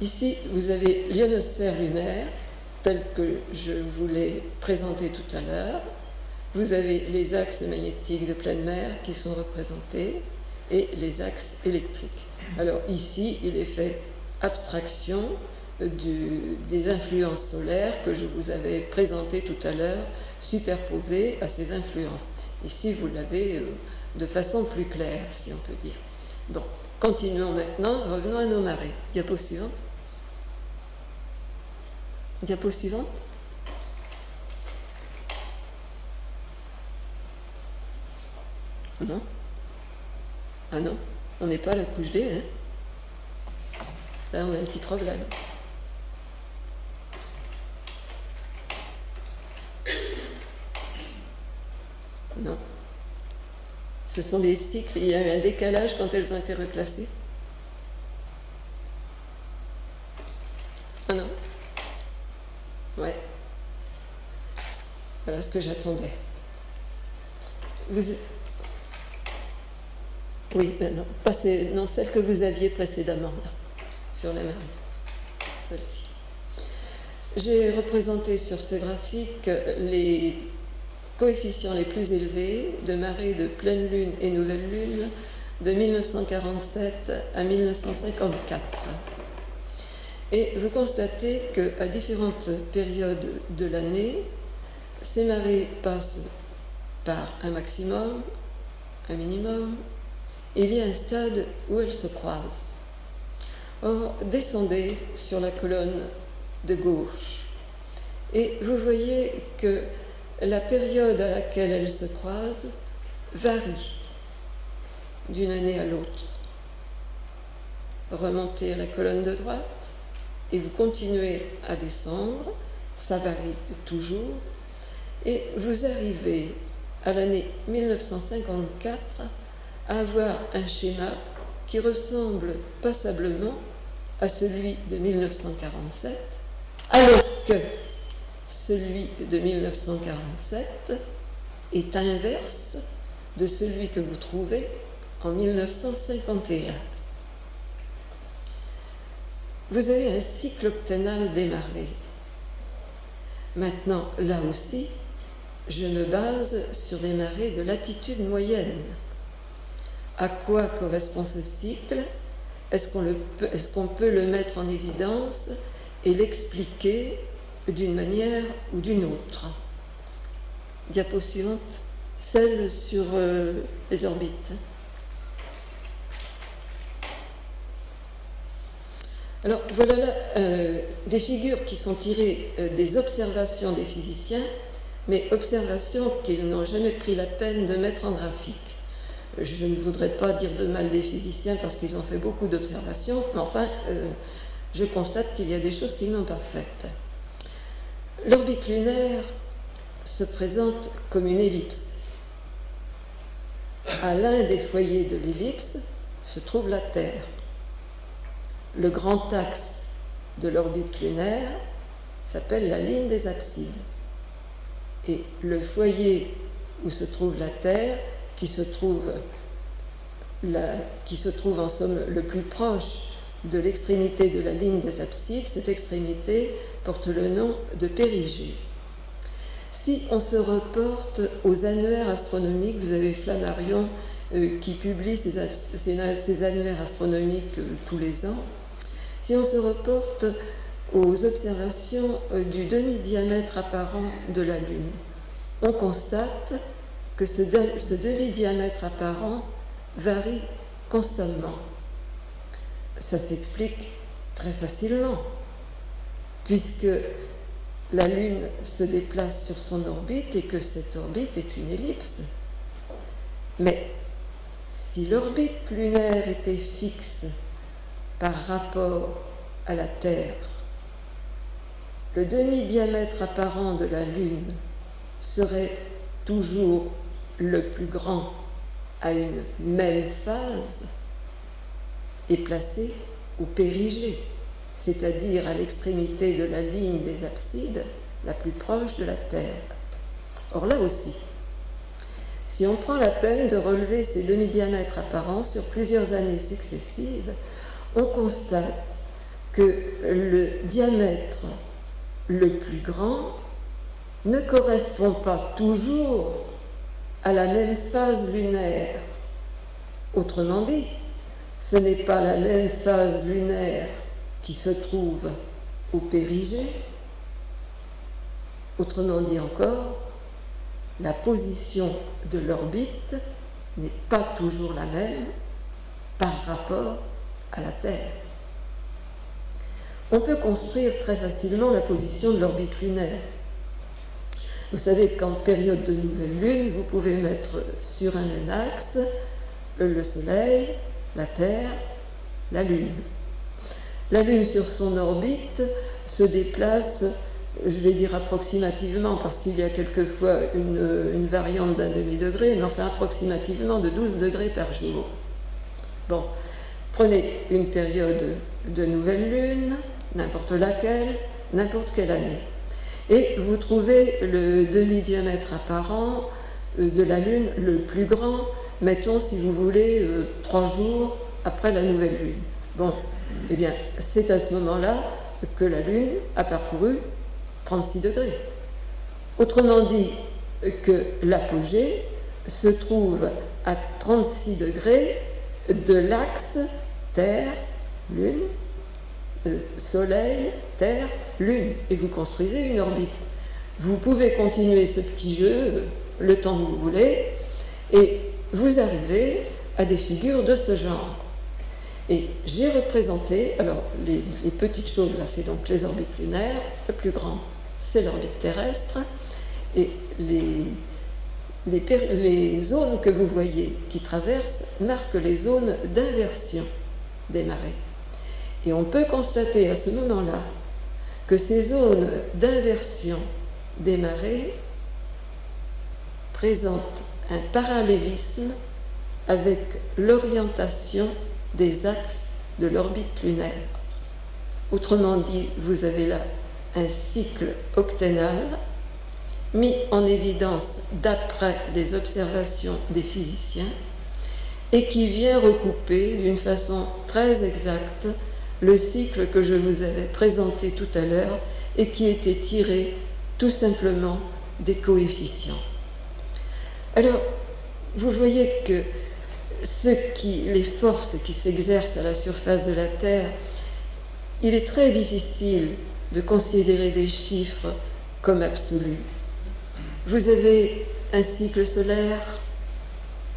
Ici, vous avez l'ionosphère lunaire, telle que je vous l'ai présentée tout à l'heure. Vous avez les axes magnétiques de pleine mer qui sont représentés et les axes électriques. Alors ici, il est fait abstraction des influences solaires que je vous avais présentées tout à l'heure, superposées à ces influences. Ici, vous l'avez de façon plus claire, si on peut dire. Bon, continuons maintenant, revenons à nos marées. Diapo suivante. Diapo suivante. Non. Ah non, on n'est pas à la couche D, hein. Là, on a un petit problème. Non. Ce sont des cycles, il y a eu un décalage quand elles ont été reclassées. Ah non. Ouais. Voilà ce que j'attendais. Oui, non, non, celle que vous aviez précédemment, là, sur les marées. Celle-ci. J'ai représenté sur ce graphique les coefficients les plus élevés de marées de pleine lune et nouvelle lune de 1947 à 1954. Et vous constatez qu'à différentes périodes de l'année, ces marées passent par un maximum, un minimum, et il y a un stade où elles se croisent. Or, descendez sur la colonne de gauche et vous voyez que la période à laquelle elles se croisent varie d'une année à l'autre. Remontez à la colonne de droite et vous continuez à descendre, ça varie toujours, et vous arrivez à l'année 1954 à avoir un schéma qui ressemble passablement à celui de 1947, alors que celui de 1947 est inverse de celui que vous trouvez en 1951. Vous avez un cycle octénal des marées. Maintenant, là aussi, je me base sur des marées de latitude moyenne. À quoi correspond ce cycle? Est-ce qu'on peut le mettre en évidence et l'expliquer d'une manière ou d'une autre? Diapo suivante, celle sur les orbites. Alors voilà là des figures qui sont tirées des observations des physiciens, mais observations qu'ils n'ont jamais pris la peine de mettre en graphique. Je ne voudrais pas dire de mal des physiciens parce qu'ils ont fait beaucoup d'observations, mais enfin, je constate qu'il y a des choses qu'ils n'ont pas faites. L'orbite lunaire se présente comme une ellipse. À l'un des foyers de l'ellipse se trouve la Terre. Le grand axe de l'orbite lunaire s'appelle la ligne des abscides. Et le foyer où se trouve la Terre, qui se trouve en somme le plus proche de l'extrémité de la ligne des abscides, cette extrémité porte le nom de périgée. Si on se reporte aux annuaires astronomiques, vous avez Flammarion qui publie ces annuaires astronomiques tous les ans. Si on se reporte aux observations du demi-diamètre apparent de la Lune, on constate que ce demi-diamètre apparent varie constamment. Ça s'explique très facilement, puisque la Lune se déplace sur son orbite et que cette orbite est une ellipse. Mais si l'orbite lunaire était fixe par rapport à la Terre, le demi-diamètre apparent de la Lune serait toujours le plus grand à une même phase et placé au périgée, c'est-à-dire à l'extrémité de la ligne des abscides la plus proche de la Terre. Or là aussi, si on prend la peine de relever ces demi-diamètres apparents sur plusieurs années successives, on constate que le diamètre le plus grand ne correspond pas toujours à la même phase lunaire. Autrement dit, ce n'est pas la même phase lunaire qui se trouve au périgée. Autrement dit encore, la position de l'orbite n'est pas toujours la même par rapport à la Terre. On peut construire très facilement la position de l'orbite lunaire. Vous savez qu'en période de nouvelle lune, vous pouvez mettre sur un même axe le Soleil, la Terre, la Lune. La Lune sur son orbite se déplace, je vais dire approximativement, parce qu'il y a quelquefois une variante d'un demi-degré, mais enfin approximativement de 12 degrés par jour. Bon, prenez une période de nouvelle lune, n'importe laquelle, n'importe quelle année, et vous trouvez le demi-diamètre apparent de la Lune le plus grand, mettons si vous voulez 3 jours après la nouvelle lune. Bon, eh bien c'est à ce moment-là que la Lune a parcouru 36 degrés. Autrement dit que l'apogée se trouve à 36 degrés de l'axe Terre-Lune, Soleil, Terre, Lune, et vous construisez une orbite. Vous pouvez continuer ce petit jeu le temps que vous voulez, et vous arrivez à des figures de ce genre. Et j'ai représenté, alors les petites choses là, c'est donc les orbites lunaires, le plus grand, c'est l'orbite terrestre, et les zones que vous voyez qui traversent marquent les zones d'inversion des marées. Et on peut constater à ce moment-là que ces zones d'inversion des marées présentent un parallélisme avec l'orientation des axes de l'orbite lunaire. Autrement dit, vous avez là un cycle octénal mis en évidence d'après les observations des physiciens et qui vient recouper d'une façon très exacte le cycle que je vous avais présenté tout à l'heure et qui était tiré tout simplement des coefficients. Alors, vous voyez que les forces qui s'exercent à la surface de la Terre, il est très difficile de considérer des chiffres comme absolus. Vous avez un cycle solaire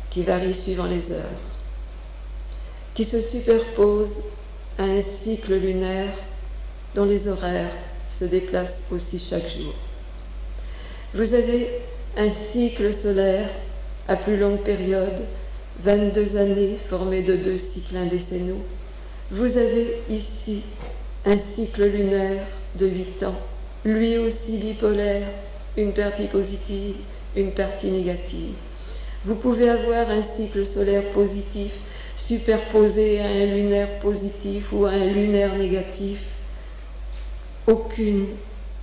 qui varie suivant les heures, qui se superpose à un cycle lunaire dont les horaires se déplacent aussi chaque jour. Vous avez un cycle solaire à plus longue période, 22 années formées de 2 cycles indécennaux. Vous avez ici un cycle lunaire de 8 ans, lui aussi bipolaire, une partie positive, une partie négative. Vous pouvez avoir un cycle solaire positif superposé à un lunaire positif ou à un lunaire négatif. Aucune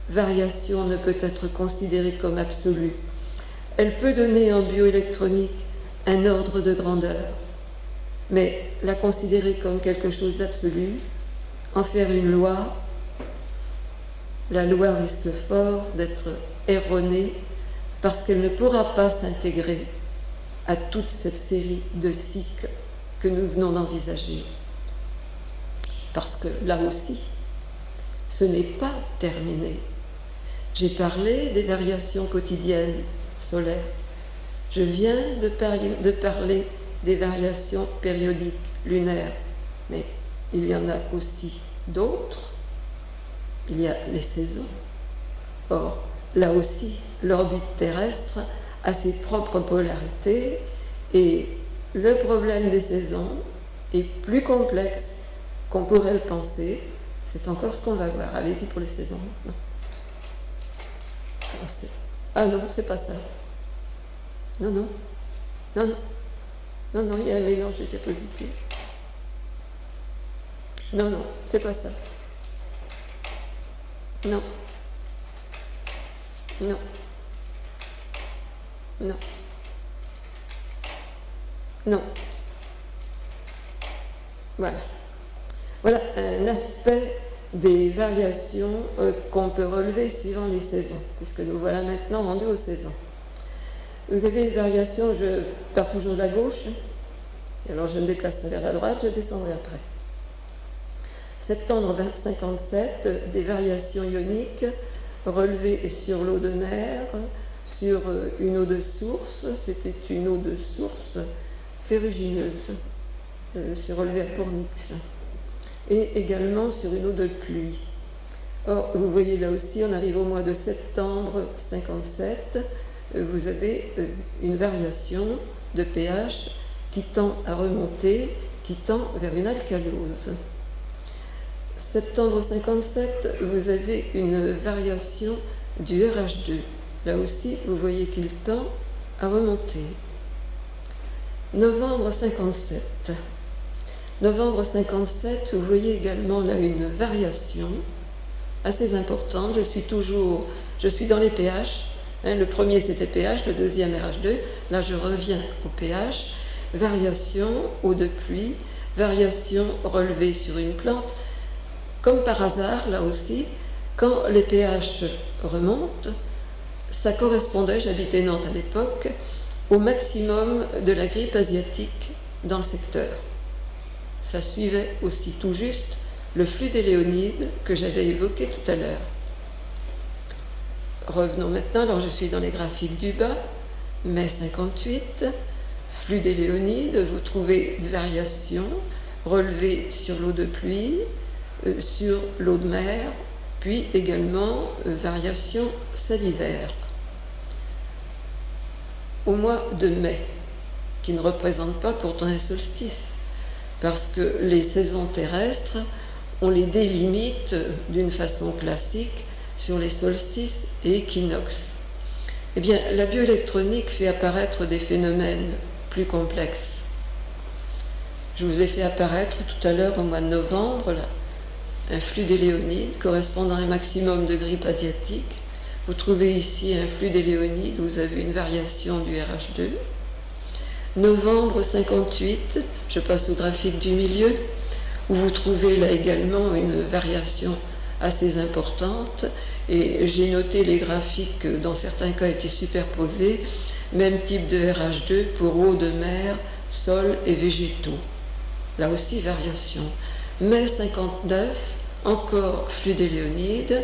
variation ne peut être considérée comme absolue. Elle peut donner en bioélectronique un ordre de grandeur, mais la considérer comme quelque chose d'absolu, en faire une loi, la loi risque fort d'être erronée parce qu'elle ne pourra pas s'intégrer à toute cette série de cycles que nous venons d'envisager. Parce que là aussi, ce n'est pas terminé. J'ai parlé des variations quotidiennes solaires. Je viens de parler des variations périodiques lunaires, mais il y en a aussi d'autres. Il y a les saisons. Or, là aussi, l'orbite terrestre a ses propres polarités et le problème des saisons est plus complexe qu'on pourrait le penser. C'est encore ce qu'on va voir. Allez-y pour les saisons maintenant. Ah non, c'est pas ça. Non, non. Non, non. Non, non, il y a un mélange de diapositives. Non, non, c'est pas ça. Non. Non. Non. Non. Voilà. Voilà un aspect des variations qu'on peut relever suivant les saisons, puisque nous voilà maintenant rendus aux saisons. Vous avez une variation, je pars toujours de la gauche, et alors je me déplacerai vers la droite, je descendrai après. Septembre 57, des variations ioniques relevées sur l'eau de mer, sur une eau de source, c'était une eau de source ferrugineuse, relevée à Pornix, et également sur une eau de pluie. Or, vous voyez là aussi, on arrive au mois de septembre 57, vous avez une variation de pH qui tend à remonter, qui tend vers une alcalose. Septembre 57, vous avez une variation du RH2. Là aussi, vous voyez qu'il tend à remonter. Novembre 57. Novembre 57, vous voyez également là une variation assez importante. Je suis dans les pH. Le premier c'était pH, le deuxième RH2. Là, je reviens au pH. Variation, eau de pluie, variation relevée sur une plante. Comme par hasard, là aussi, quand les pH remontent, ça correspondait, j'habitais Nantes à l'époque, au maximum de la grippe asiatique dans le secteur. Ça suivait aussi tout juste le flux des Léonides que j'avais évoqué tout à l'heure. Revenons maintenant, alors je suis dans les graphiques du bas, mai 58, flux des Léonides, vous trouvez des variations relevées sur l'eau de pluie, sur l'eau de mer, puis également variations salivaires. Au mois de mai, qui ne représente pas pourtant un solstice, parce que les saisons terrestres, on les délimite d'une façon classique sur les solstices et équinoxes. Eh bien, la bioélectronique fait apparaître des phénomènes plus complexes. Je vous ai fait apparaître tout à l'heure au mois de novembre là, un flux des Léonides correspondant à un maximum de grippe asiatique. Vous trouvez ici un flux des Léonides, vous avez une variation du RH2. Novembre 58, je passe au graphique du milieu, où vous trouvez là également une variation assez importante, et j'ai noté les graphiques que dans certains cas étaient superposés, même type de RH2 pour eau de mer, sol et végétaux. Là aussi variation. Mai 59, encore flux des Léonides,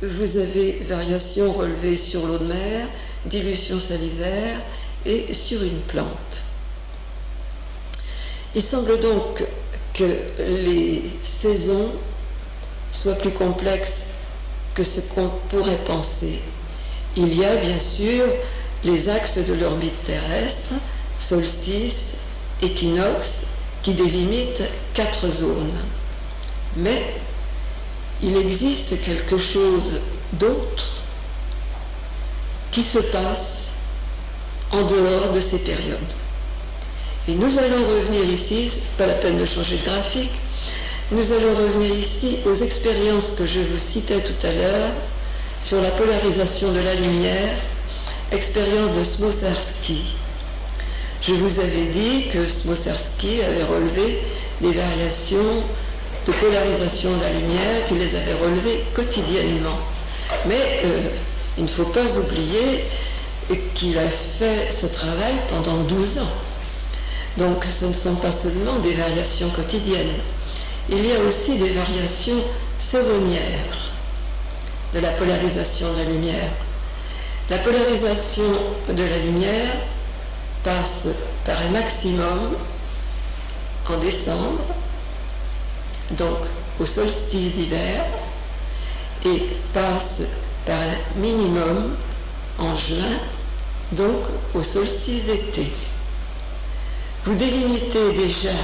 vous avez variation relevée sur l'eau de mer, dilution salivaire et sur une plante. Il semble donc que les saisons soient plus complexes que ce qu'on pourrait penser. Il y a bien sûr les axes de l'orbite terrestre, solstice, équinoxe, qui délimitent 4 zones. Mais il existe quelque chose d'autre qui se passe en dehors de ces périodes. Et nous allons revenir ici, pas la peine de changer de graphique, nous allons revenir ici aux expériences que je vous citais tout à l'heure sur la polarisation de la lumière, expérience de Smoszerski. Je vous avais dit que Smoszerski avait relevé des variations de polarisation de la lumière, qu'il les avait relevées quotidiennement. Mais il ne faut pas oublier qu'il a fait ce travail pendant 12 ans. Donc ce ne sont pas seulement des variations quotidiennes. Il y a aussi des variations saisonnières de la polarisation de la lumière. La polarisation de la lumière passe par un maximum en décembre, donc au solstice d'hiver, et passe par un minimum en juin, donc au solstice d'été. Vous délimitez déjà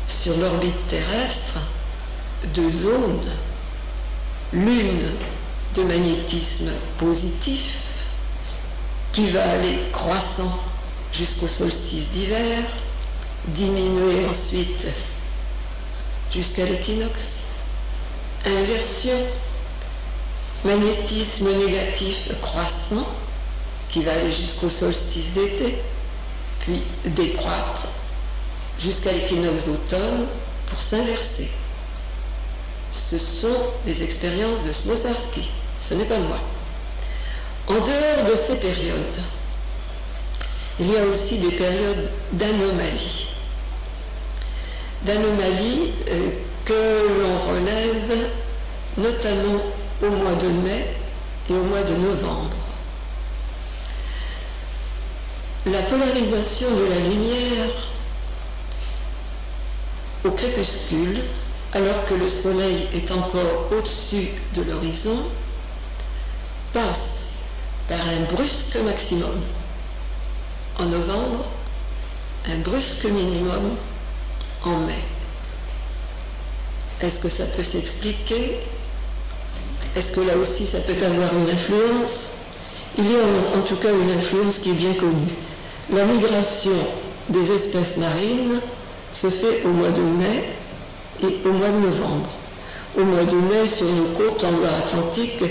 sur l'orbite terrestre 2 zones, l'une de magnétisme positif qui va aller croissant jusqu'au solstice d'hiver, diminuer ensuite jusqu'à l'équinoxe, inversion, magnétisme négatif croissant qui va aller jusqu'au solstice d'été, puis décroître jusqu'à l'équinoxe d'automne pour s'inverser. ce sont des expériences de Smosarski, ce n'est pas moi. En dehors de ces périodes, il y a aussi des périodes d'anomalie. D'anomalies que l'on relève notamment au mois de mai et au mois de novembre. La polarisation de la lumière au crépuscule, alors que le soleil est encore au-dessus de l'horizon, passe par un brusque maximum en novembre, un brusque minimum en mai. Est-ce que ça peut s'expliquer? Est-ce que là aussi ça peut avoir une influence? Il y a en tout cas une influence qui est bien connue. La migration des espèces marines se fait au mois de mai et au mois de novembre. Au mois de mai, sur nos côtes en Loire-Atlantique,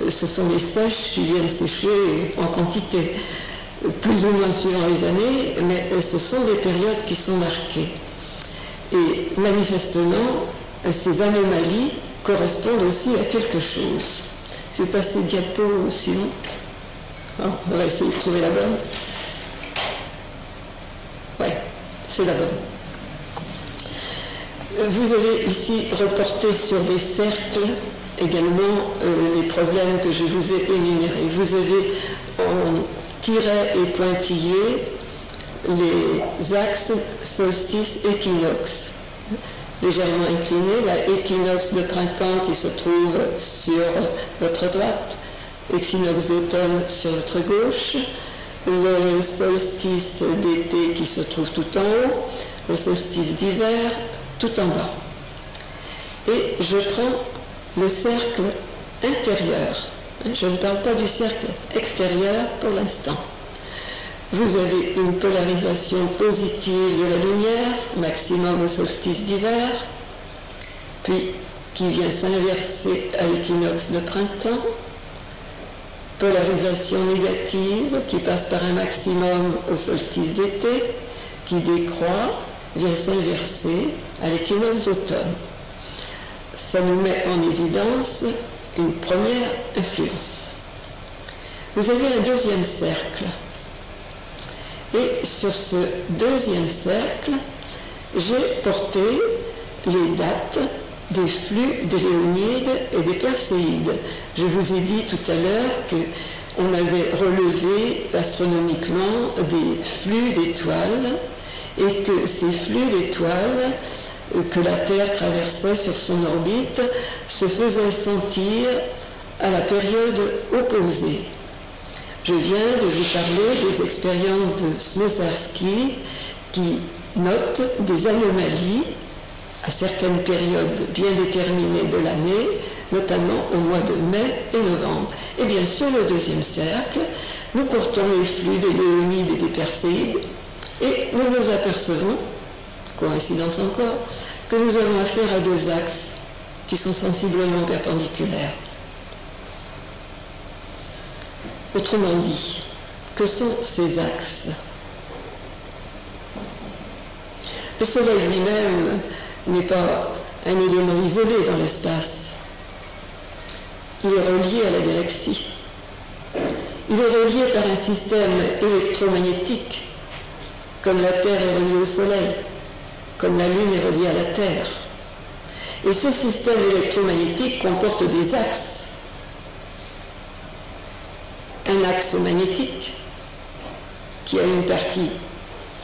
ce sont les seiches qui viennent sécher en quantité, plus ou moins suivant les années, mais ce sont des périodes qui sont marquées. Et manifestement, ces anomalies correspondent aussi à quelque chose. Si vous passez diapo suivante, on va essayer de trouver la bonne. Oui, c'est la bonne. Vous avez ici reporté sur des cercles également les problèmes que je vous ai énumérés. Vous avez en tiret et pointillé les axes solstice équinoxe, légèrement inclinés, la équinoxe de printemps qui se trouve sur votre droite, équinoxe d'automne sur votre gauche, le solstice d'été qui se trouve tout en haut, le solstice d'hiver tout en bas. Et je prends le cercle intérieur. Je ne parle pas du cercle extérieur pour l'instant. Vous avez une polarisation positive de la lumière, maximum au solstice d'hiver, puis qui vient s'inverser à l'équinoxe de printemps, polarisation négative qui passe par un maximum au solstice d'été, qui décroît, vient s'inverser à l'équinoxe d'automne. Ça nous met en évidence une première influence. Vous avez un deuxième cercle. Et sur ce deuxième cercle, j'ai porté les dates des flux des Léonides et des Perséides. Je vous ai dit tout à l'heure qu'on avait relevé astronomiquement des flux d'étoiles et que ces flux d'étoiles que la Terre traversait sur son orbite se faisaient sentir à la période opposée. Je viens de vous parler des expériences de Smosarski qui notent des anomalies à certaines périodes bien déterminées de l'année, notamment au mois de mai et novembre. Et bien sur le deuxième cercle, nous portons les flux des Léonides et des Perséides et nous nous apercevons, coïncidence encore, que nous avons affaire à deux axes qui sont sensiblement perpendiculaires. Autrement dit, que sont ces axes? Le Soleil lui-même n'est pas un élément isolé dans l'espace. Il est relié à la galaxie. Il est relié par un système électromagnétique, comme la Terre est reliée au Soleil, comme la Lune est reliée à la Terre. Et ce système électromagnétique comporte des axes. Un axe magnétique qui a une partie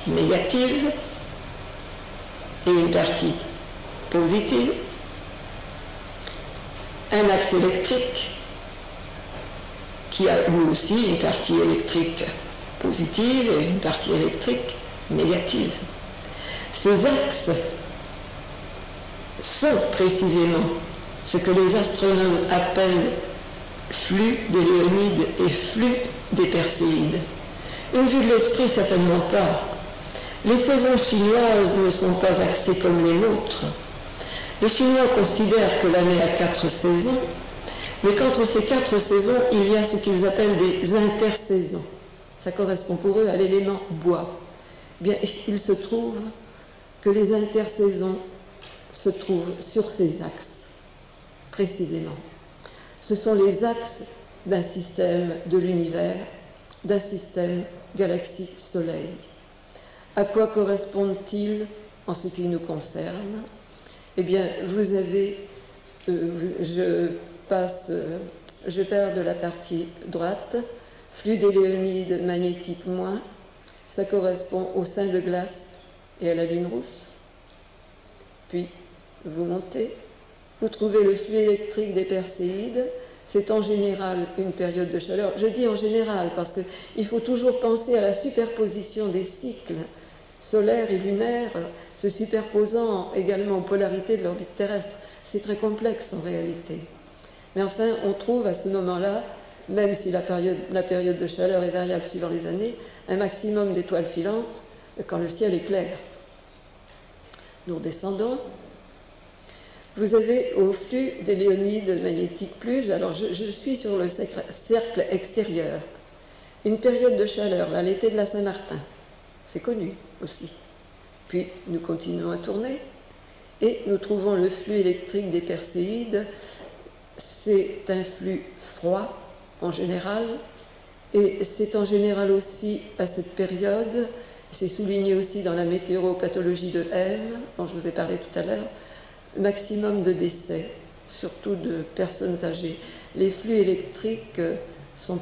négative et une partie positive. Un axe électrique qui a lui aussi une partie électrique positive et une partie électrique négative. Ces axes sont précisément ce que les astronomes appellent flux des Léonides et flux des Perséides. Une vue de l'esprit, certainement pas. Les saisons chinoises ne sont pas axées comme les nôtres. Les Chinois considèrent que l'année a 4 saisons, mais qu'entre ces 4 saisons, il y a ce qu'ils appellent des intersaisons. Ça correspond pour eux à l'élément bois. Bien, il se trouve que les intersaisons se trouvent sur ces axes. précisément. Ce sont les axes d'un système de l'univers, d'un système galaxie-soleil. À quoi correspondent-ils en ce qui nous concerne? Eh bien, vous avez, je pars de la partie droite, flux d'éléonides magnétiques moins, ça correspond au sein de glace et à la lune rousse. Puis, vous montez, vous trouvez le flux électrique des Perséides, c'est en général une période de chaleur. Je dis en général parce qu'il faut toujours penser à la superposition des cycles solaires et lunaires, se superposant également aux polarités de l'orbite terrestre. C'est très complexe en réalité. Mais enfin, on trouve à ce moment-là, même si la période de chaleur est variable suivant les années, un maximum d'étoiles filantes quand le ciel est clair. Nous redescendons. Vous avez au flux des Léonides magnétiques plus, alors je suis sur le cercle extérieur, une période de chaleur, là, l'été de la Saint-Martin, c'est connu aussi. Puis nous continuons à tourner et nous trouvons le flux électrique des Perséides. C'est un flux froid en général, et c'est en général aussi à cette période, c'est souligné aussi dans la météoropathologie de M, dont je vous ai parlé tout à l'heure, maximum de décès, surtout de personnes âgées. Les flux électriques sont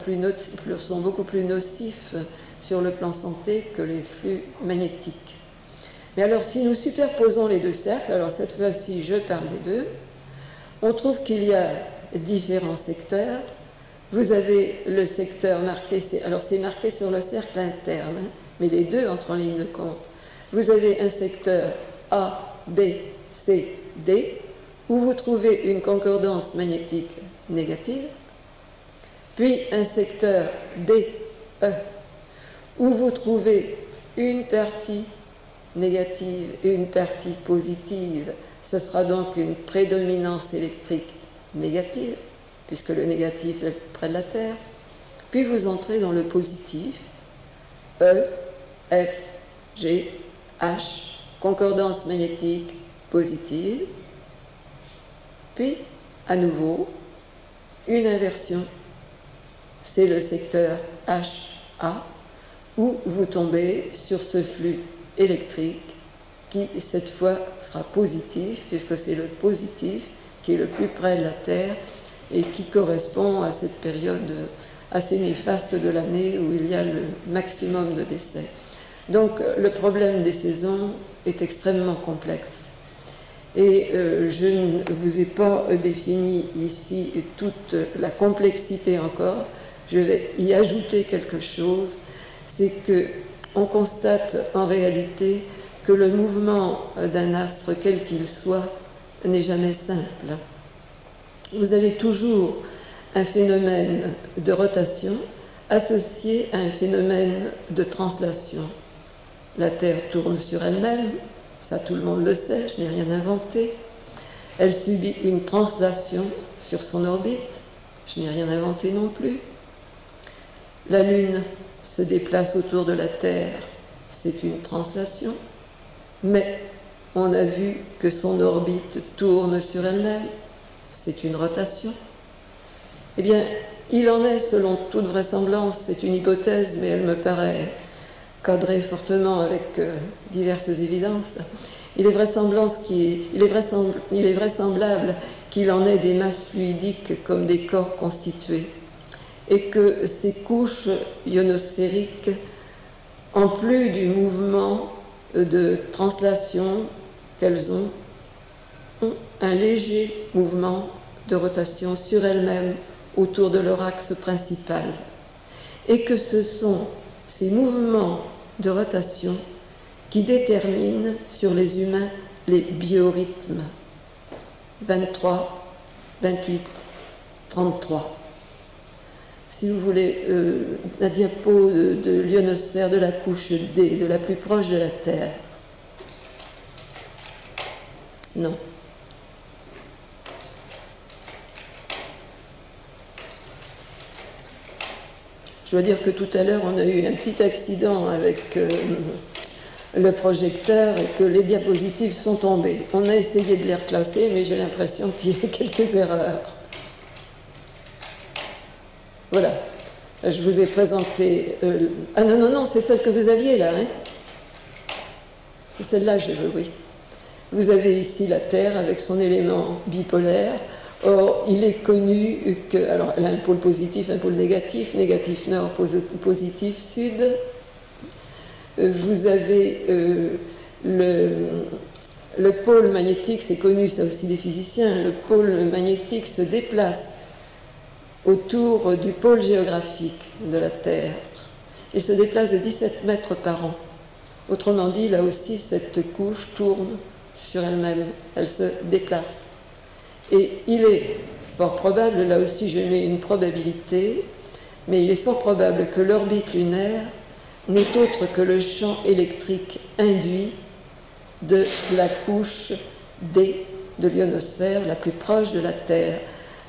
beaucoup plus nocifs sur le plan santé que les flux magnétiques. Mais alors, si nous superposons les deux cercles, alors cette fois-ci, je parle des deux, on trouve qu'il y a différents secteurs. Vous avez le secteur marqué, alors c'est marqué sur le cercle interne, hein, mais les deux entrent en ligne de compte. Vous avez un secteur A, B, C, D, où vous trouvez une concordance magnétique négative, puis un secteur D, E, où vous trouvez une partie négative et une partie positive. Ce sera donc une prédominance électrique négative, puisque le négatif est près de la Terre. Puis vous entrez dans le positif, E, F, G, H, concordance magnétique positive, puis à nouveau une inversion, c'est le secteur HA, où vous tombez sur ce flux électrique qui cette fois sera positif, puisque c'est le positif qui est le plus près de la Terre et qui correspond à cette période assez néfaste de l'année où il y a le maximum de décès. Donc le problème des saisons est extrêmement complexe. Et je ne vous ai pas défini ici toute la complexité encore. Je vais y ajouter quelque chose, c'est qu'on constate en réalité que le mouvement d'un astre, quel qu'il soit, n'est jamais simple. Vous avez toujours un phénomène de rotation associé à un phénomène de translation. La Terre tourne sur elle-même, ça tout le monde le sait, je n'ai rien inventé. Elle subit une translation sur son orbite, je n'ai rien inventé non plus. La Lune se déplace autour de la Terre, c'est une translation, mais on a vu que son orbite tourne sur elle-même, c'est une rotation. Eh bien, il en est, selon toute vraisemblance, c'est une hypothèse, mais elle me paraît cadrée fortement avec diverses évidences. Il est vraisemblable qu'il en ait des masses fluidiques comme des corps constitués, et que ces couches ionosphériques, en plus du mouvement de translation qu'elles ont un léger mouvement de rotation sur elles-mêmes autour de leur axe principal, et que ce sont ces mouvements de rotation qui déterminent sur les humains les biorhythmes 23, 28, 33. Si vous voulez, la diapo de l'ionosphère de la couche D, de la plus proche de la Terre. Non. Je dois dire que tout à l'heure, on a eu un petit accident avec le projecteur et que les diapositives sont tombées. On a essayé de les reclasser, mais j'ai l'impression qu'il y a quelques erreurs. Voilà. Je vous ai présenté... Ah non, non, non, c'est celle que vous aviez là. Hein, c'est celle-là, je veux, oui. Vous avez ici la Terre avec son élément bipolaire. Or, il est connu que... Alors, elle a un pôle positif, un pôle négatif. Négatif nord, positif sud. Vous avez le pôle magnétique, c'est connu, ça aussi des physiciens. Le pôle magnétique se déplace autour du pôle géographique de la Terre. Il se déplace de 17 mètres par an. Autrement dit, là aussi, cette couche tourne sur elle-même, elle se déplace. Et il est fort probable, là aussi je mets une probabilité, mais il est fort probable que l'orbite lunaire n'est autre que le champ électrique induit de la couche D de l'ionosphère la plus proche de la Terre,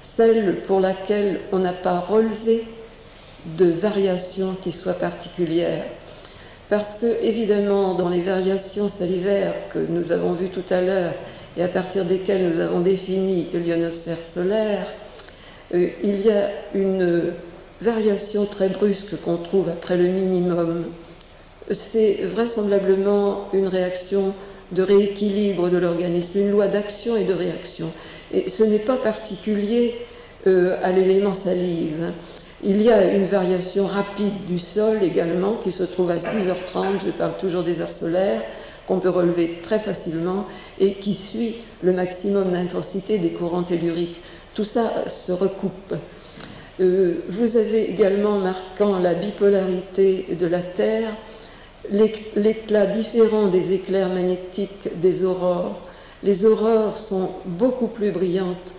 celle pour laquelle on n'a pas relevé de variations qui soient particulières. Parce que, évidemment, dans les variations salivaires que nous avons vues tout à l'heure et à partir desquelles nous avons défini l'ionosphère solaire, il y a une variation très brusque qu'on trouve après le minimum. C'est vraisemblablement une réaction de rééquilibre de l'organisme, une loi d'action et de réaction. Et ce n'est pas particulier à l'élément salive. Il y a une variation rapide du sol également qui se trouve à 6h30, je parle toujours des heures solaires, qu'on peut relever très facilement et qui suit le maximum d'intensité des courants telluriques. Tout ça se recoupe. Vous avez également, marquant la bipolarité de la Terre, l'éclat différent des éclairs magnétiques des aurores. Les aurores sont beaucoup plus brillantes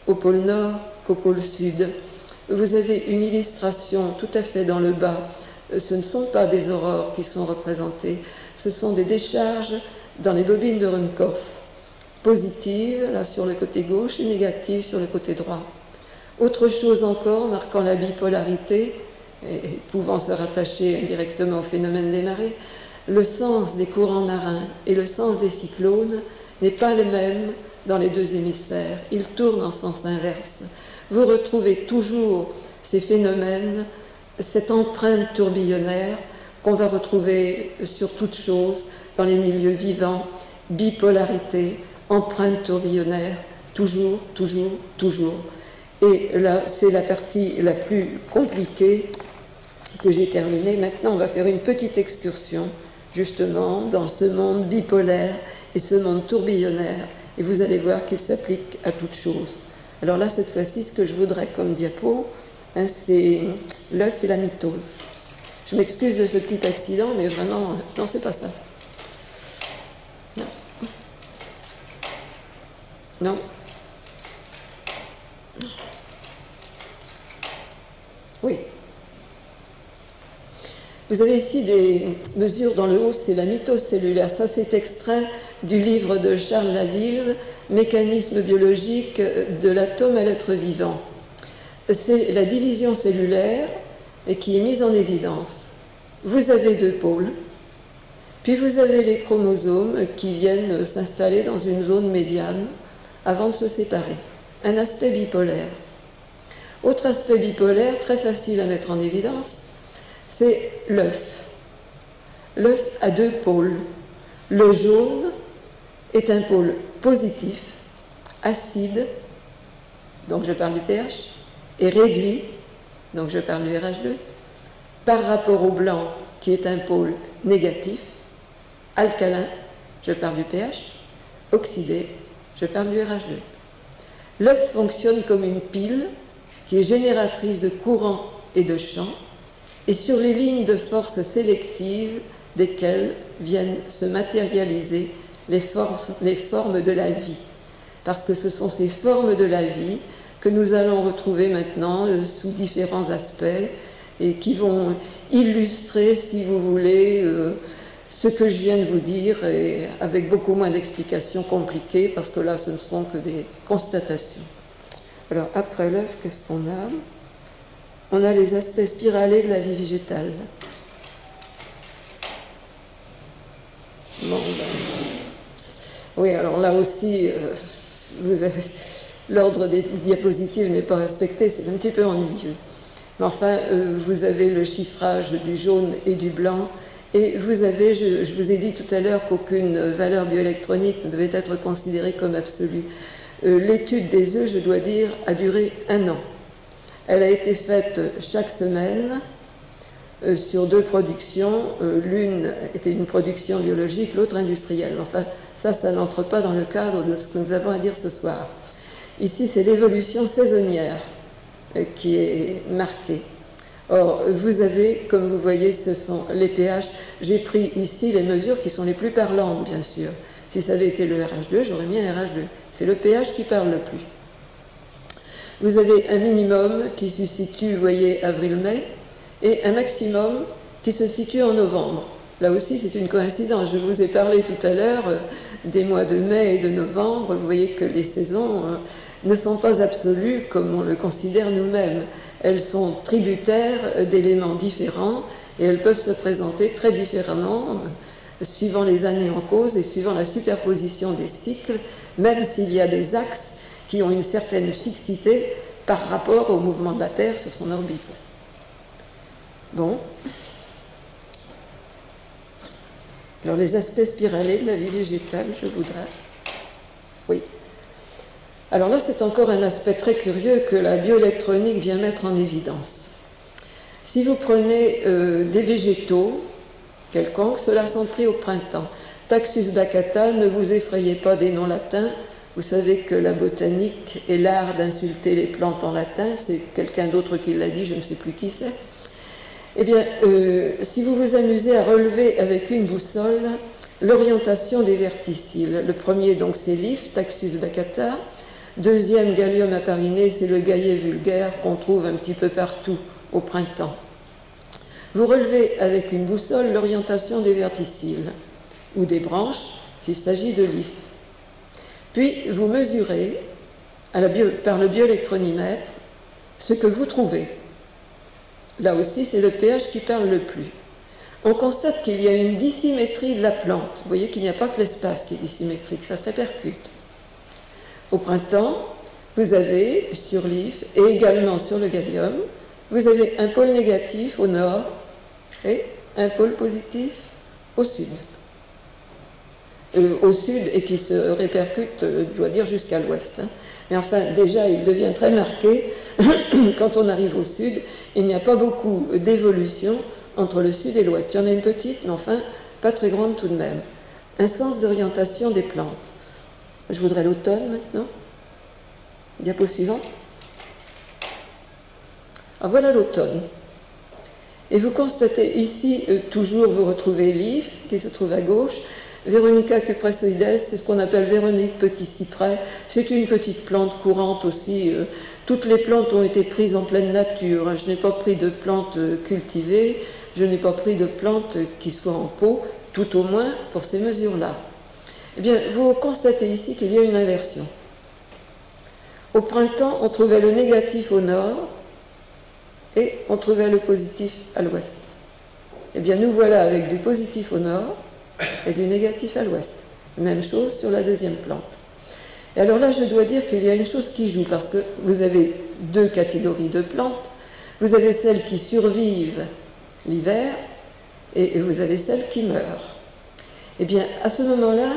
au pôle nord qu'au pôle sud. Vous avez une illustration tout à fait dans le bas. Ce ne sont pas des aurores qui sont représentées, ce sont des décharges dans les bobines de Ruhmkorff, positives là sur le côté gauche et négatives sur le côté droit. Autre chose encore, marquant la bipolarité, et pouvant se rattacher indirectement au phénomène des marées, le sens des courants marins et le sens des cyclones n'est pas le même dans les deux hémisphères. Ils tournent en sens inverse. Vous retrouvez toujours ces phénomènes, cette empreinte tourbillonnaire qu'on va retrouver sur toute chose dans les milieux vivants, bipolarité, empreinte tourbillonnaire, toujours, toujours, toujours. Et là, c'est la partie la plus compliquée que j'ai terminée. Maintenant, on va faire une petite excursion, justement, dans ce monde bipolaire et ce monde tourbillonnaire. Et vous allez voir qu'il s'applique à toute chose. Alors là, cette fois-ci, ce que je voudrais comme diapo, hein, c'est l'œuf et la mitose. Je m'excuse de ce petit accident, mais vraiment, non, c'est pas ça. Non. Non. Oui. Vous avez ici des mesures dans le haut, c'est la mitose cellulaire. Ça, c'est extrait du livre de Charles Laville, Mécanisme biologique de l'atome à l'être vivant. C'est la division cellulaire et qui est mise en évidence. Vous avez deux pôles, puis vous avez les chromosomes qui viennent s'installer dans une zone médiane avant de se séparer. Un aspect bipolaire. Autre aspect bipolaire, très facile à mettre en évidence, c'est l'œuf. L'œuf a deux pôles. Le jaune est un pôle positif, acide, donc je parle du pH, et réduit, donc je parle du RH2, par rapport au blanc qui est un pôle négatif, alcalin, je parle du pH, oxydé, je parle du RH2. L'œuf fonctionne comme une pile qui est génératrice de courant et de champ, et sur les lignes de force sélectives desquelles viennent se matérialiser les formes de la vie. Parce que ce sont ces formes de la vie que nous allons retrouver maintenant sous différents aspects et qui vont illustrer, si vous voulez, ce que je viens de vous dire, et avec beaucoup moins d'explications compliquées, parce que là, ce ne seront que des constatations. Alors, après l'œuf, qu'est-ce qu'on a ? On a les aspects spiralés de la vie végétale. Bon, oui, alors là aussi, l'ordre des diapositives n'est pas respecté, c'est un petit peu ennuyeux. Mais enfin, vous avez le chiffrage du jaune et du blanc, et vous avez, je vous ai dit tout à l'heure qu'aucune valeur bioélectronique ne devait être considérée comme absolue. L'étude des œufs, je dois dire, a duré 1 an. Elle a été faite chaque semaine sur 2 productions. L'une était une production biologique, l'autre industrielle. Enfin, ça n'entre pas dans le cadre de ce que nous avons à dire ce soir. Ici, c'est l'évolution saisonnière qui est marquée. Or, vous avez, comme vous voyez, ce sont les pH. J'ai pris ici les mesures qui sont les plus parlantes, bien sûr. Si ça avait été le RH2, j'aurais mis un RH2. C'est le pH qui parle le plus. Vous avez un minimum qui se situe, vous voyez, avril-mai, et un maximum qui se situe en novembre. Là aussi, c'est une coïncidence. Je vous ai parlé tout à l'heure des mois de mai et de novembre. Vous voyez que les saisons ne sont pas absolues comme on le considère nous-mêmes. Elles sont tributaires d'éléments différents et elles peuvent se présenter très différemment suivant les années en cause et suivant la superposition des cycles, même s'il y a des axes qui ont une certaine fixité par rapport au mouvement de la Terre sur son orbite. Bon. Alors les aspects spiralés de la vie végétale, je voudrais. Oui. Alors là, c'est encore un aspect très curieux que la bioélectronique vient mettre en évidence. Si vous prenez des végétaux quelconques, ceux-là sont pris au printemps. Taxus baccata, ne vous effrayez pas des noms latins. Vous savez que la botanique est l'art d'insulter les plantes en latin. C'est quelqu'un d'autre qui l'a dit, je ne sais plus qui c'est. Eh bien, si vous vous amusez à relever avec une boussole l'orientation des verticiles. Le premier, donc, c'est l'if, Taxus baccata. Deuxième, Gallium apariné, c'est le gaillet vulgaire qu'on trouve un petit peu partout au printemps. Vous relevez avec une boussole l'orientation des verticiles ou des branches s'il s'agit de l'if. Puis vous mesurez par le bioélectronimètre ce que vous trouvez. Là aussi, c'est le pH qui parle le plus. On constate qu'il y a une dissymétrie de la plante. Vous voyez qu'il n'y a pas que l'espace qui est dissymétrique, ça se répercute. Au printemps, vous avez sur l'if et également sur le gallium, vous avez un pôle négatif au nord et un pôle positif au sud. Au sud et qui se répercute, je dois dire, jusqu'à l'ouest. Mais enfin, déjà, il devient très marqué quand on arrive au sud. Il n'y a pas beaucoup d'évolution entre le sud et l'ouest. Il y en a une petite, mais enfin, pas très grande tout de même. Un sens d'orientation des plantes. Je voudrais l'automne maintenant. Diapo suivante. Ah, voilà l'automne. Et vous constatez ici, toujours, vous retrouvez l'if qui se trouve à gauche. Veronica cupressoides, c'est ce qu'on appelle Véronique petit cyprès. C'est une petite plante courante aussi. Toutes les plantes ont été prises en pleine nature. Je n'ai pas pris de plantes cultivées, je n'ai pas pris de plantes qui soient en pot, tout au moins pour ces mesures-là. Eh bien, vous constatez ici qu'il y a une inversion. Au printemps, on trouvait le négatif au nord et on trouvait le positif à l'ouest. Eh bien, nous voilà avec du positif au nord et du négatif à l'ouest. Même chose sur la deuxième plante. Et alors là, je dois dire qu'il y a une chose qui joue, parce que vous avez 2 catégories de plantes. Vous avez celles qui survivent l'hiver et vous avez celles qui meurent. Eh bien, à ce moment-là,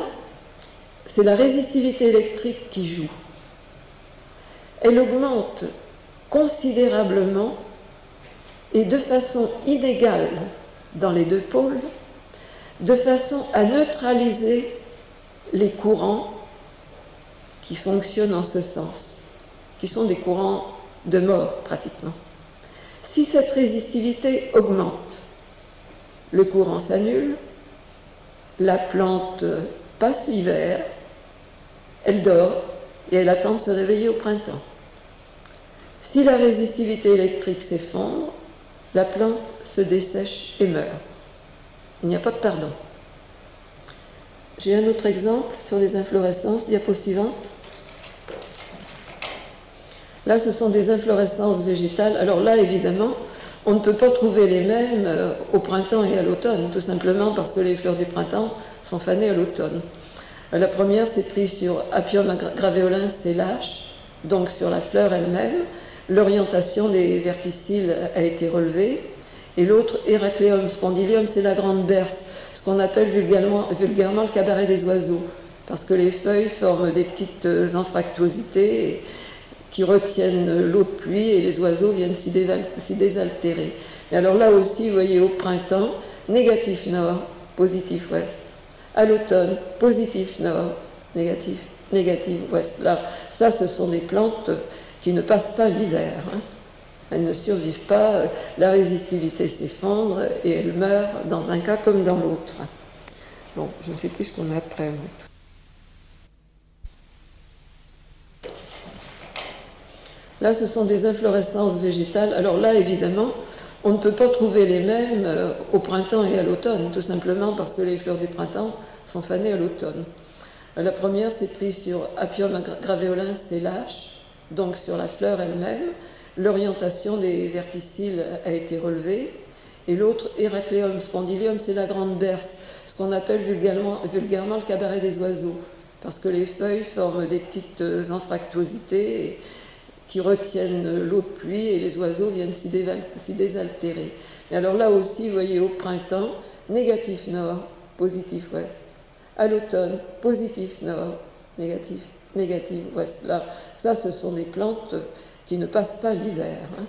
c'est la résistivité électrique qui joue. Elle augmente considérablement et de façon inégale dans les 2 pôles, de façon à neutraliser les courants qui fonctionnent en ce sens, qui sont des courants de mort pratiquement. Si cette résistivité augmente, le courant s'annule, la plante passe l'hiver, elle dort et elle attend de se réveiller au printemps. Si la résistivité électrique s'effondre, la plante se dessèche et meurt. Il n'y a pas de pardon. J'ai un autre exemple sur les inflorescences, diapo suivante. Là, ce sont des inflorescences végétales. Alors là, évidemment, on ne peut pas trouver les mêmes au printemps et à l'automne, tout simplement parce que les fleurs du printemps sont fanées à l'automne. La première, c'est pris sur Apium graveolens, c'est lâche, donc sur la fleur elle-même. L'orientation des verticilles a été relevée. Et l'autre, Heracleum spondylium, c'est la grande berce, ce qu'on appelle vulgairement le cabaret des oiseaux, parce que les feuilles forment des petites anfractuosités qui retiennent l'eau de pluie et les oiseaux viennent s'y désaltérer. Et alors là aussi, vous voyez, au printemps, négatif nord, positif ouest. À l'automne, positif nord, négatif ouest. Là, ça, ce sont des plantes qui ne passent pas l'hiver. Hein. Elles ne survivent pas, la résistivité s'effondre et elles meurent dans un cas comme dans l'autre. Bon, je ne sais plus ce qu'on a après. Là, ce sont des inflorescences végétales. Alors là, évidemment, on ne peut pas trouver les mêmes au printemps et à l'automne, tout simplement parce que les fleurs du printemps sont fanées à l'automne. La première, c'est pris sur Apium graveolens, c'est lâche, donc sur la fleur elle-même. L'orientation des verticilles a été relevée. Et l'autre, Heracleum spondylium, c'est la grande berce, ce qu'on appelle vulgairement le cabaret des oiseaux, parce que les feuilles forment des petites anfractuosités qui retiennent l'eau de pluie et les oiseaux viennent s'y désaltérer. Et alors là aussi, vous voyez, au printemps, négatif nord, positif ouest. À l'automne, positif nord, négatif ouest. Là, ça, ce sont des plantes qui ne passent pas l'hiver. Hein.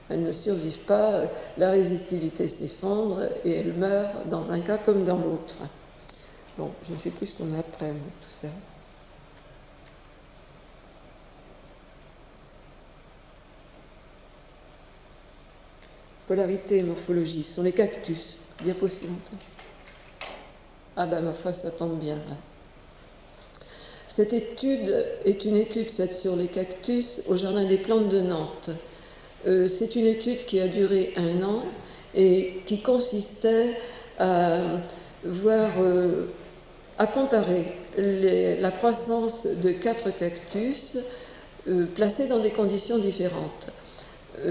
Elles ne survivent pas, la résistivité s'effondre et elles meurent dans un cas comme dans l'autre. Bon, je ne sais plus ce qu'on a après, tout ça. Polarité et morphologie, ce sont les cactus. Diapo suivante. Ah ben ma foi, ça tombe bien là. Cette étude est une étude faite sur les cactus au Jardin des plantes de Nantes. C'est une étude qui a duré 1 an et qui consistait à à comparer la croissance de 4 cactus placés dans des conditions différentes.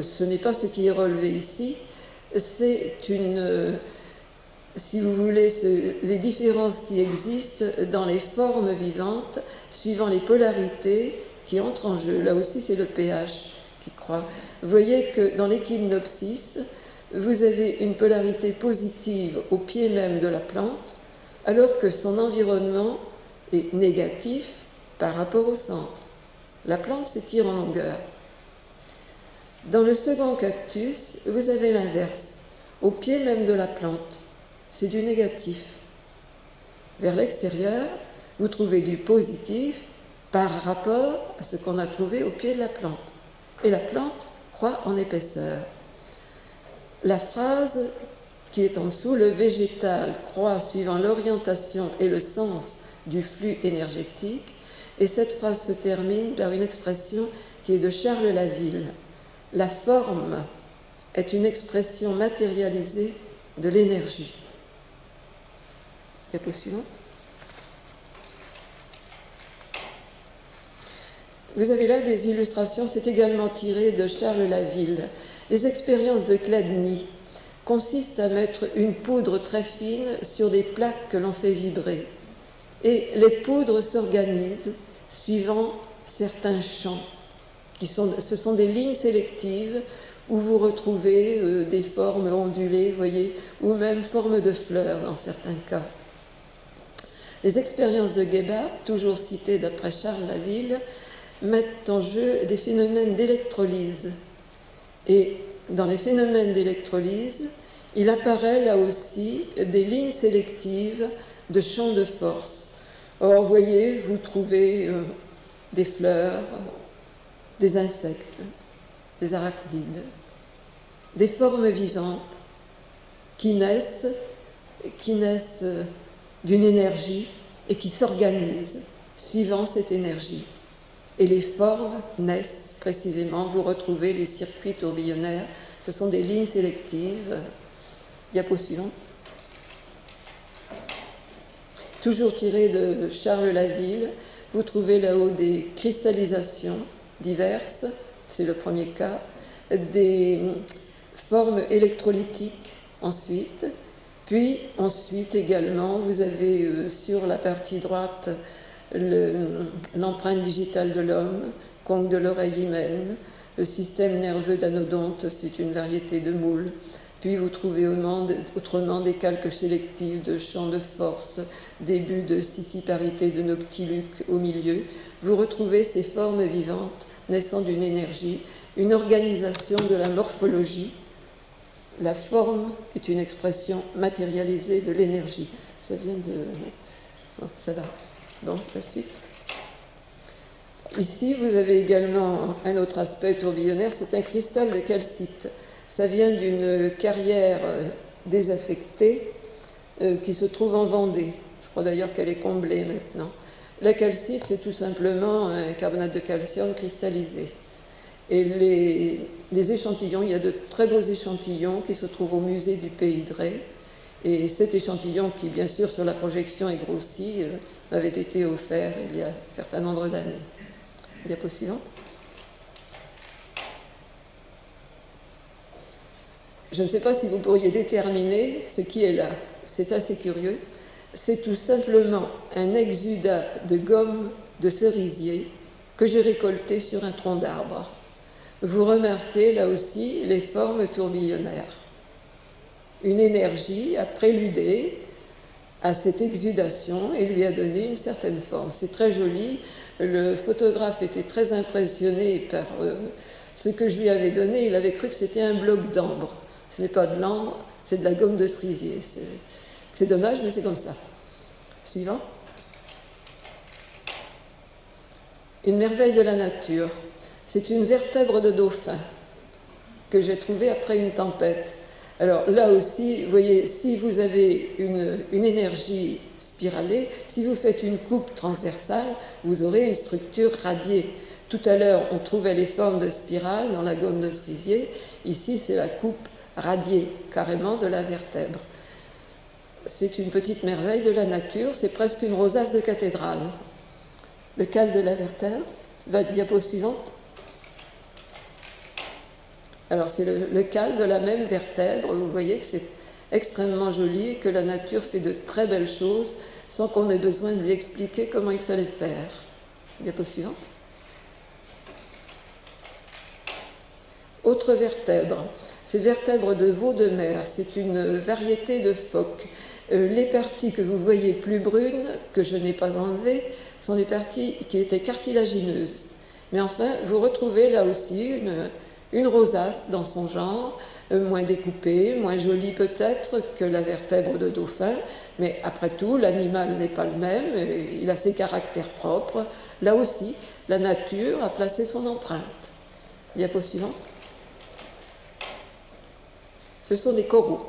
Ce n'est pas ce qui est relevé ici, c'est si vous voulez, les différences qui existent dans les formes vivantes suivant les polarités qui entrent en jeu. Là aussi, c'est le pH qui croît. Vous voyez que dans l'Echinopsis, vous avez une polarité positive au pied même de la plante, alors que son environnement est négatif par rapport au centre. La plante s'étire en longueur. Dans le second cactus, vous avez l'inverse. Au pied même de la plante, c'est du négatif. Vers l'extérieur, vous trouvez du positif par rapport à ce qu'on a trouvé au pied de la plante. Et la plante croît en épaisseur. La phrase qui est en dessous, le végétal croît suivant l'orientation et le sens du flux énergétique, et cette phrase se termine par une expression qui est de Charles Laville. La forme est une expression matérialisée de l'énergie. Diapo suivante. Vous avez là des illustrations, c'est également tiré de Charles Laville. Les expériences de Chladni consistent à mettre une poudre très fine sur des plaques que l'on fait vibrer. Et les poudres s'organisent suivant certains champs. Ce sont des lignes sélectives où vous retrouvez des formes ondulées, voyez, ou même formes de fleurs dans certains cas. Les expériences de Gebhardt, toujours citées d'après Charles Laville, mettent en jeu des phénomènes d'électrolyse. Et dans les phénomènes d'électrolyse, il apparaît là aussi des lignes sélectives de champs de force. Or, vous voyez, vous trouvez des fleurs, des insectes, des arachnides, des formes vivantes qui naissent d'une énergie et qui s'organisent suivant cette énergie. Et les formes naissent précisément, vous retrouvez les circuits tourbillonnaires, ce sont des lignes sélectives. Diapo suivante. Toujours tiré de Charles Laville, vous trouvez là-haut des cristallisations diverses, c'est le premier cas, des forme électrolytique ensuite, puis ensuite également vous avez sur la partie droite l'empreinte digitale de l'homme, conque de l'oreille hymen, le système nerveux d'anodonte, c'est une variété de moules. Puis vous trouvez autrement des calques sélectifs de champs de force, début de scissiparité de noctiluc au milieu. Vous retrouvez ces formes vivantes naissant d'une énergie, une organisation de la morphologie. La forme est une expression matérialisée de l'énergie. Ça vient de... Bon, ça va. Bon, la suite. Ici, vous avez également un autre aspect tourbillonnaire, c'est un cristal de calcite. Ça vient d'une carrière désaffectée qui se trouve en Vendée. Je crois d'ailleurs qu'elle est comblée maintenant. La calcite, c'est tout simplement un carbonate de calcium cristallisé. Et les échantillons, il y a de très beaux échantillons qui se trouvent au musée du Pays de Ré. Et cet échantillon, qui bien sûr sur la projection est grossi, avait été offert il y a un certain nombre d'années. Diapo suivante. Je ne sais pas si vous pourriez déterminer ce qui est là. C'est assez curieux. C'est tout simplement un exudat de gomme de cerisier que j'ai récolté sur un tronc d'arbre. Vous remarquez là aussi les formes tourbillonnaires. Une énergie a préludé à cette exudation et lui a donné une certaine forme. C'est très joli. Le photographe était très impressionné par ce que je lui avais donné. Il avait cru que c'était un bloc d'ambre. Ce n'est pas de l'ambre, c'est de la gomme de cerisier. C'est dommage, mais c'est comme ça. Suivant. Une merveille de la nature. C'est une vertèbre de dauphin que j'ai trouvée après une tempête. Alors là aussi, vous voyez, si vous avez une énergie spiralée, si vous faites une coupe transversale, vous aurez une structure radiée. Tout à l'heure, on trouvait les formes de spirale dans la gomme de cerisier. Ici, c'est la coupe radiée, carrément, de la vertèbre. C'est une petite merveille de la nature, c'est presque une rosace de cathédrale. Le cal de la vertèbre, la diapo suivante. Alors c'est le cal de la même vertèbre, vous voyez que c'est extrêmement joli et que la nature fait de très belles choses sans qu'on ait besoin de lui expliquer comment il fallait faire. Diapo suivante. Autre vertèbre, c'est vertèbre de veau de mer, c'est une variété de phoque. Les parties que vous voyez plus brunes, que je n'ai pas enlevées, sont des parties qui étaient cartilagineuses. Mais enfin, vous retrouvez là aussi une rosace dans son genre, moins découpée, moins jolie peut-être que la vertèbre de dauphin, mais après tout, l'animal n'est pas le même, il a ses caractères propres. Là aussi, la nature a placé son empreinte. Diapo suivante. Ce sont des coraux.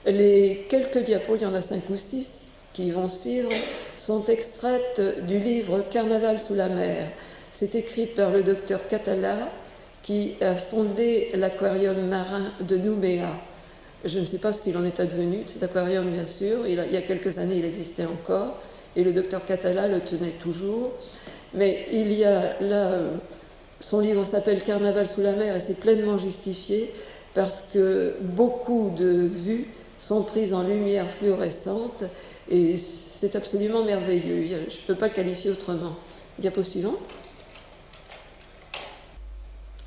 Les quelques diapos, il y en a 5 ou 6 qui vont suivre, sont extraites du livre Carnaval sous la mer. C'est écrit par le docteur Catala, qui a fondé l'aquarium marin de Nouméa. Je ne sais pas ce qu'il en est advenu de cet aquarium, bien sûr. Il y a quelques années, il existait encore, et le docteur Catala le tenait toujours. Mais il y a là, son livre s'appelle Carnaval sous la mer, et c'est pleinement justifié, parce que beaucoup de vues sont prises en lumière fluorescente, et c'est absolument merveilleux. Je ne peux pas le qualifier autrement. Diapo suivante.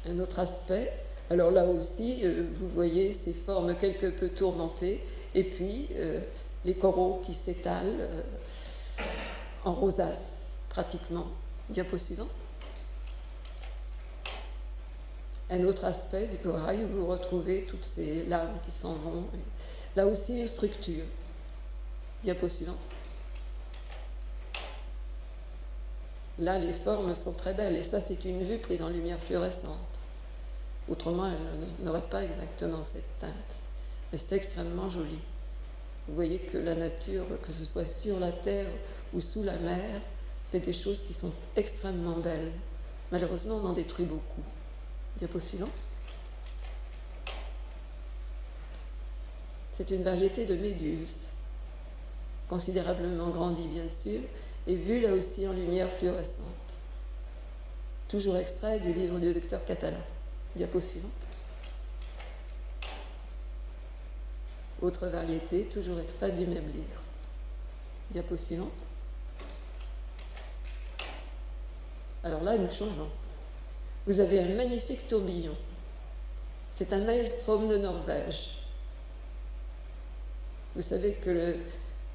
Un autre aspect, alors là aussi, vous voyez ces formes quelque peu tourmentées, et puis les coraux qui s'étalent en rosace, pratiquement. Diapo suivante. Un autre aspect du corail où vous retrouvez toutes ces lames qui s'en vont. Là aussi, une structure. Diapo suivante. Là, les formes sont très belles, et ça, c'est une vue prise en lumière fluorescente. Autrement, elle n'aurait pas exactement cette teinte. Mais c'est extrêmement joli. Vous voyez que la nature, que ce soit sur la terre ou sous la mer, fait des choses qui sont extrêmement belles. Malheureusement, on en détruit beaucoup. Diapo suivante. C'est une variété de méduses, considérablement grandie bien sûr, et vue là aussi en lumière fluorescente. Toujours extrait du livre du docteur Catala. Diapo suivante. Autre variété, toujours extrait du même livre. Diapo suivante. Alors là, nous changeons. Vous avez un magnifique tourbillon. C'est un maelstrom de Norvège. Vous savez que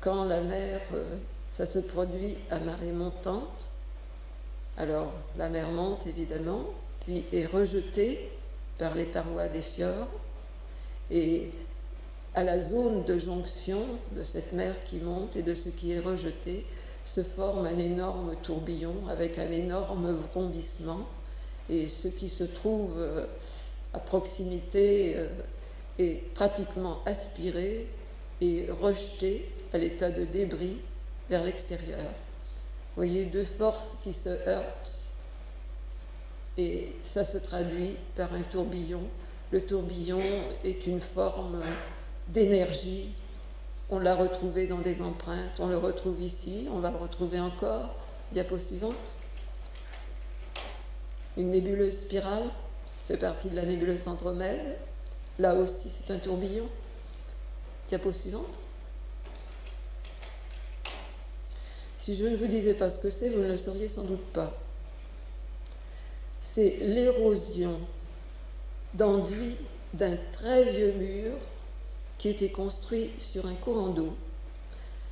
quand la mer, ça se produit à marée montante, alors la mer monte évidemment, puis est rejetée par les parois des fjords, et à la zone de jonction de cette mer qui monte et de ce qui est rejeté se forme un énorme tourbillon avec un énorme vrombissement, et ce qui se trouve à proximité est pratiquement aspiré et rejeté à l'état de débris vers l'extérieur. Vous voyez deux forces qui se heurtent et ça se traduit par un tourbillon. Le tourbillon est une forme d'énergie. On l'a retrouvé dans des empreintes, on le retrouve ici, on va le retrouver encore. Diapo suivante. Une nébuleuse spirale fait partie de la nébuleuse Andromède. Là aussi, c'est un tourbillon. Diapo suivante. Si je ne vous disais pas ce que c'est, vous ne le sauriez sans doute pas. C'est l'érosion d'enduit d'un très vieux mur qui était construit sur un courant d'eau.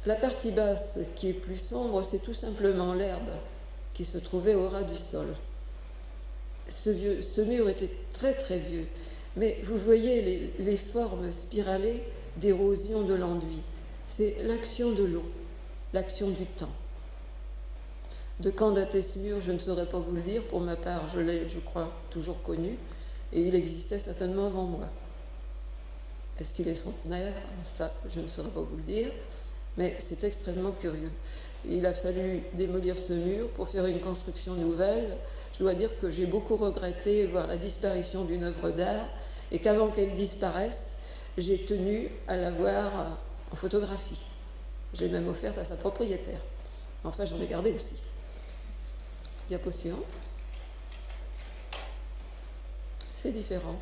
La partie basse, qui est plus sombre, c'est tout simplement l'herbe qui se trouvait au ras du sol. Ce mur était très très vieux, mais vous voyez les formes spiralées d'érosion de l'enduit. C'est l'action de l'eau, l'action du temps. De quand datait ce mur, je ne saurais pas vous le dire. Pour ma part, je l'ai, je crois, toujours connu, et il existait certainement avant moi. Est-ce qu'il est centenaire? Ça, je ne saurais pas vous le dire, mais c'est extrêmement curieux. Il a fallu démolir ce mur pour faire une construction nouvelle. Je dois dire que j'ai beaucoup regretté voir la disparition d'une œuvre d'art, et qu'avant qu'elle disparaisse, j'ai tenu à la voir en photographie. Je l'ai même offerte à sa propriétaire. Enfin, j'en ai gardé aussi. Diapo suivante. C'est différent.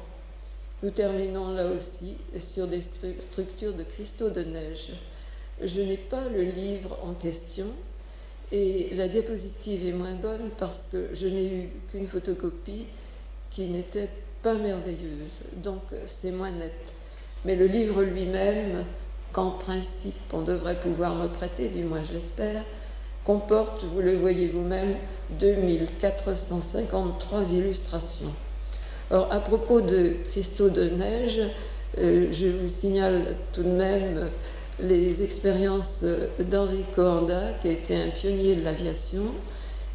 Nous terminons là aussi sur des structures de cristaux de neige. Je n'ai pas le livre en question et la diapositive est moins bonne parce que je n'ai eu qu'une photocopie qui n'était pas merveilleuse, donc c'est moins net. Mais le livre lui-même, qu'en principe on devrait pouvoir me prêter, du moins je l'espère, comporte, vous le voyez vous-même, 2453 illustrations. Or, à propos de cristaux de neige, je vous signale tout de même les expériences d'Henri Coanda, qui a été un pionnier de l'aviation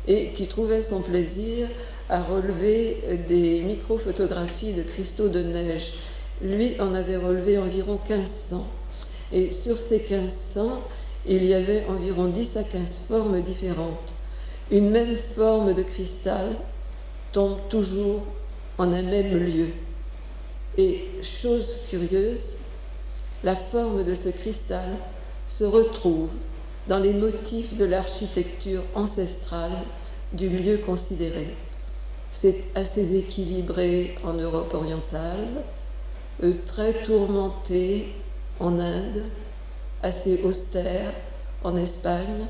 et qui trouvait son plaisir à relever des micro-photographies de cristaux de neige. Lui en avait relevé environ 1500. Et sur ces 1500, il y avait environ 10 à 15 formes différentes. Une même forme de cristal tombe toujours en un même lieu. Et chose curieuse, la forme de ce cristal se retrouve dans les motifs de l'architecture ancestrale du lieu considéré. C'est assez équilibré en Europe orientale, très tourmenté en Inde, assez austère en Espagne,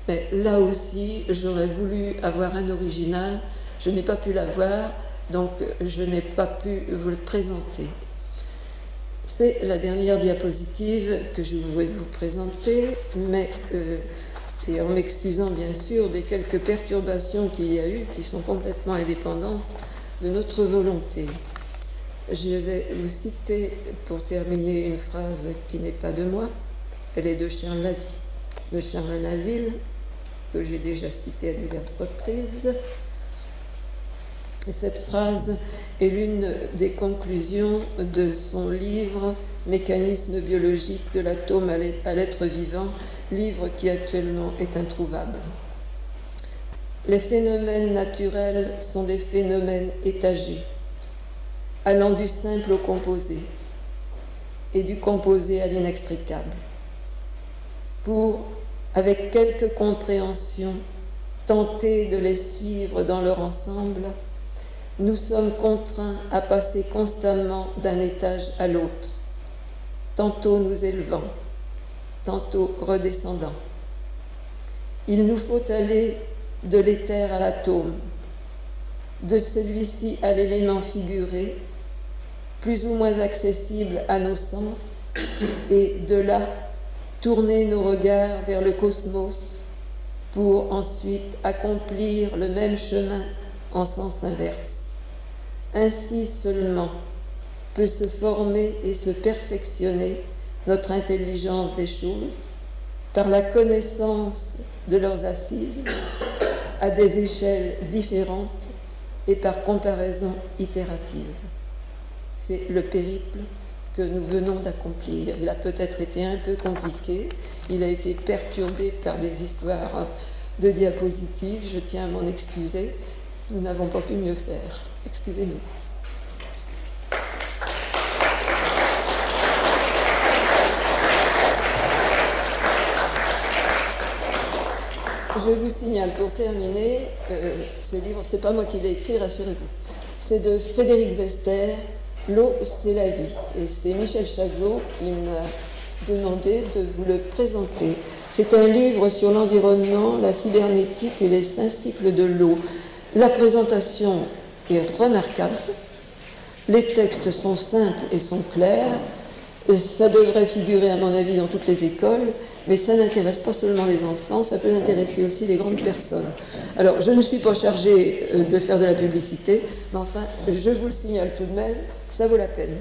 mais là aussi j'aurais voulu avoir un original, je n'ai pas pu l'avoir, donc je n'ai pas pu vous le présenter. C'est la dernière diapositive que je voulais vous présenter, mais et en m'excusant bien sûr des quelques perturbations qu'il y a eu, qui sont complètement indépendantes de notre volonté. Je vais vous citer pour terminer une phrase qui n'est pas de moi, elle est de Charles Laville, que j'ai déjà citée à diverses reprises. Et cette phrase est l'une des conclusions de son livre « Mécanisme biologique de l'atome à l'être vivant », livre qui actuellement est introuvable. Les phénomènes naturels sont des phénomènes étagés, allant du simple au composé et du composé à l'inextricable. Pour, avec quelque compréhension, tenter de les suivre dans leur ensemble, nous sommes contraints à passer constamment d'un étage à l'autre. tantôt nous élevant, tantôt redescendant. Il nous faut aller de l'éther à l'atome, de celui-ci à l'élément figuré, plus ou moins accessible à nos sens, et de là, tourner nos regards vers le cosmos pour ensuite accomplir le même chemin en sens inverse. Ainsi seulement peut se former et se perfectionner notre intelligence des choses par la connaissance de leurs assises à des échelles différentes et par comparaison itérative. C'est le périple que nous venons d'accomplir. Il a peut-être été un peu compliqué, il a été perturbé par des histoires de diapositives, je tiens à m'en excuser, nous n'avons pas pu mieux faire. Excusez-nous. Je vous signale pour terminer, ce livre, c'est pas moi qui l'ai écrit, rassurez-vous. C'est de Frédéric Wester, L'eau, c'est la vie. Et c'est Michel Chazot qui m'a demandé de vous le présenter. C'est un livre sur l'environnement, la cybernétique et les 5 cycles de l'eau. La présentation est remarquable. Les textes sont simples et sont clairs. Ça devrait figurer, à mon avis, dans toutes les écoles, mais ça n'intéresse pas seulement les enfants, ça peut intéresser aussi les grandes personnes. Alors, je ne suis pas chargée de faire de la publicité, mais enfin, je vous le signale tout de même, ça vaut la peine.